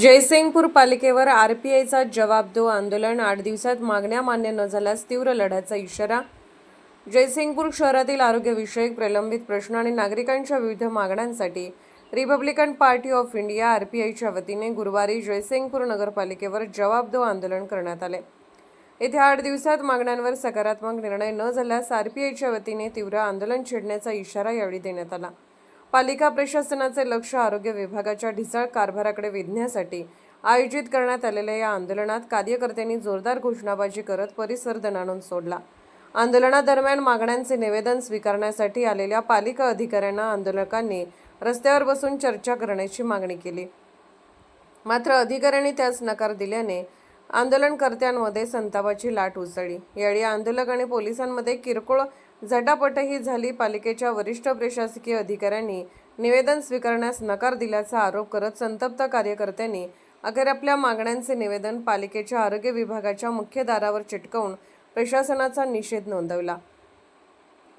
जयसिंगपूर पालिकेवर आरपीआयचा जवाब दो आंदोलन 8 दिवसात मागण्या मान्य न झाल्यास तीव्र लढ्याचा इशारा। जयसिंगपूर शहरातील आरोग्यविषयक प्रलंबित प्रश्न आणि नागरिकांच्या विविध मागण्यांसाठी रिपब्लिकन पार्टी ऑफ इंडिया आरपीआयच्या वतीने गुरुवारी जयसिंगपूर नगरपालिकेवर जवाब दो आंदोलन करण्यात आले। येत्या 8 दिवसात मागण्यांवर सकारात्मक निर्णय न झाल्यास आरपीआयच्या वतीने तीव्र आंदोलन छेडण्याचा इशारा यावेळी देण्यात आला। पालिका प्रशासनाचे लक्ष आरोग्य विभागाच्या ढिसाळ कारभाराकडे वेधण्यासाठी आयोजित करण्यात आलेल्या या आंदोलनात कार्यकर्त्यांनी जोरदार घोषणाबाजी करत परिसर दणाणून सोडला। आंदोलनादरम्यान मागण्यांचे निवेदन स्वीकारण्यासाठी आलेल्या पालिका अधिकाऱ्यांना आंदोलकांनी रस्त्यावर बसून चर्चा करण्याची मागणी केली, मात्र अधिकाऱ्यांनी त्यास नकार दिल्याने आंदोलनकर्त्यांमध्ये संतापाची लाट उसळली। यावेळी आंदोलक आणि पोलिसांमध्ये किरकोळ झटापटही झाली। पालिकेच्या वरिष्ठ प्रशासकीय अधिकाऱ्यांनी निवेदन स्वीकारण्यास नकार दिल्याचा आरोप करत संतप्त कार्यकर्त्यांनी अखेर आपल्या मागण्यांचे निवेदन पालिकेच्या आरोग्य विभागाच्या मुख्य दारावर चिटकवून प्रशासनाचा निषेध नोंदवला।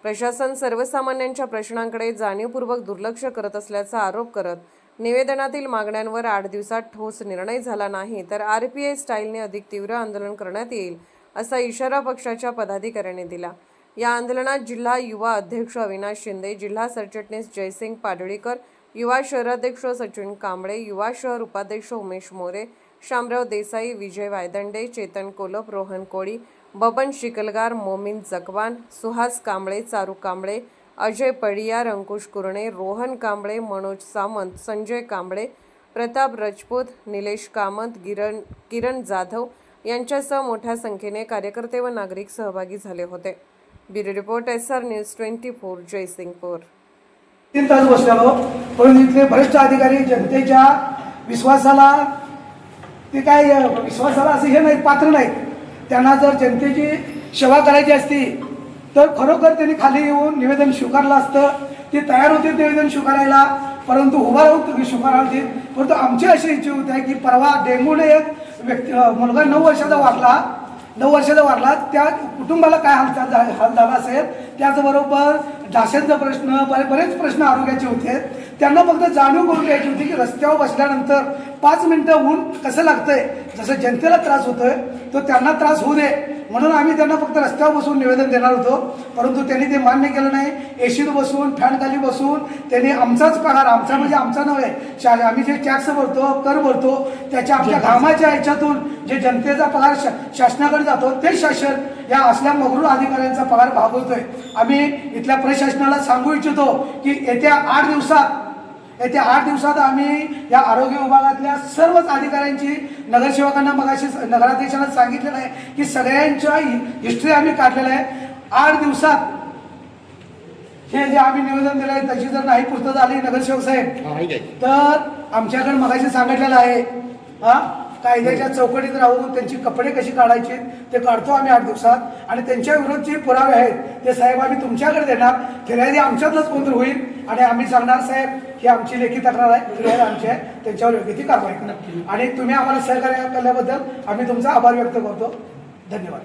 प्रशासन सर्वसामान्यांच्या प्रश्नांकडे जाणीवपूर्वक दुर्लक्ष करत असल्याचा आरोप करत निवेदनातील मागण्यांवर 8 दिवसात ठोस निर्णय झाला नाही तर आरपीआय स्टाईलने अधिक तीव्र आंदोलन करण्यात येईल असा इशारा पक्षाच्या पदाधिकाऱ्यांनी दिला। या आंदोलनात जिल्हा युवा अध्यक्ष अविनाश शिंदे, जिल्हा सरचिटणीस जयसिंग पाडळीकर, युवा शहराध्यक्ष सचिन कांबळे, युवा शहर उपाध्यक्ष उमेश मोरे, शामराव देसाई, विजय वायदंडे, चेतन कोलप, रोहन कोळी, बबन शिकलगार, मोमीन जकवान, सुहास कांबळे, चारू कांबळे, अजय पडियार, अंकुश कुरणे, रोहन कांबळे, मनोज सामंत, संजय कांबळे, प्रताप राजपूत, निलेश कामत, किरण जाधव यांच्यासह मोठ्या संख्येने कार्यकर्ते व नागरिक सहभागी झाले होते। Bureau report SR news 24 Jaysingpur. 3 तास बसलेलो, पण इथले भ्रष्ट अधिकारी जनतेच्या विश्वासाला असं हे नाही, पात्र नाहीत। त्यांना जर जनतेची सेवा करायची असती तर खरोखर त्यांनी खाली येऊन निवेदन स्वीकारलं असतं। ते तयार होते निवेदन स्वीकारायला, परंतु उभा राहून स्वीकारायला होते। परंतु आमची अशी इच्छा होती की परवा डेंगूने एक मुलगा 9 वर्षाचा वारला, त्या कुटुंबाला काय हाल झाला असेल, त्याचबरोबर डासांचा प्रश्न, बरेच प्रश्न आरोग्याचे होते। त्यांना फक्त जाणीव करून द्यायची होती की रस्त्यावर बसल्यानंतर 5 मिनिटं ऊन कसं लागतंय, जसं जनतेला त्रास होतोय तो त्यांना त्रास होऊ दे म्हणून आम्ही त्यांना फक्त रस्त्यावर बसून निवेदन देणार होतो। परंतु त्यांनी ते मान्य केलं नाही। एसीत बसून, फॅन खाली बसून त्यांनी आमचाच पगार, आमचा म्हणजे आमचा नव्हे, आम्ही जे टॅक्स भरतो, कर भरतो, त्याच्या आमच्या घामाच्या ह्याच्यातून जे जनतेचा पगार शासनाकडे जातो ते शासन या असल्या मगरूर अधिकाऱ्यांचा पगार भागवतोय। आम्ही इथल्या प्रशासनाला सांगू इच्छितो की येत्या 8 दिवसात आम्ही या आरोग्य विभागातल्या सर्वच अधिकाऱ्यांची, नगरसेवकांना, मगाशी नगराध्यक्षांना सांगितलेलं आहे की सगळ्यांच्या हिस्ट्री आम्ही काढलेलं आहे। 8 दिवसात हे जे आम्ही निवेदन दिलं आहे त्याची जर नाही पूर्तता झाली नगरसेवक साहेब, तर आमच्याकडे मगाशी सांगितलेलं आहे कायद्याच्या चौकटीत राहून त्यांची कपडे कशी काढायचे ते काढतो आम्ही 8 दिवसात, आणि त्यांच्या विरोधात जे पुरावे आहेत ते साहेब आम्ही तुमच्याकडे देणार। फिर्यादी आमच्यातलंच कोणतरी होईल आणि आम्ही सांगणार साहेब ही आमची लेखी तक्रार आहे, फिर्यादी आमची आहे, त्यांच्यावर योग्य ती कारवाई करा। आणि तुम्ही आम्हाला सहकार्य केल्याबद्दल आम्ही तुमचा आभार व्यक्त करतो। धन्यवाद।